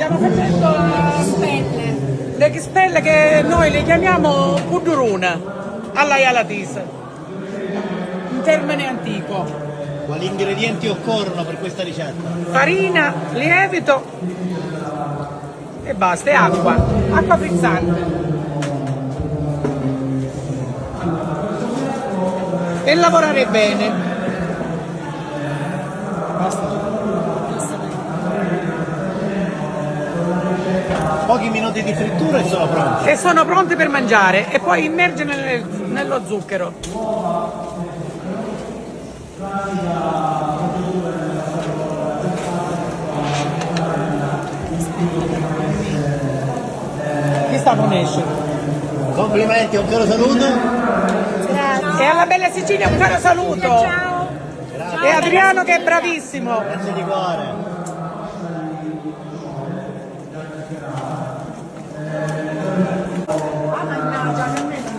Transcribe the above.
Stiamo facendo le spelle che noi le chiamiamo puduruna alla Ialatis, un termine antico. Quali ingredienti occorrono per questa ricetta? Farina, lievito e basta, e acqua, acqua frizzante. E lavorare bene. Basta. Pochi minuti di frittura e sono pronti. E sono pronti per mangiare e poi immergere nello zucchero. Chi sta con esce? Complimenti, un caro saluto. E alla bella Sicilia un caro saluto. Ciao. E Adriano che è bravissimo. Grazie di cuore. Ah, mannaggia, nemmeno.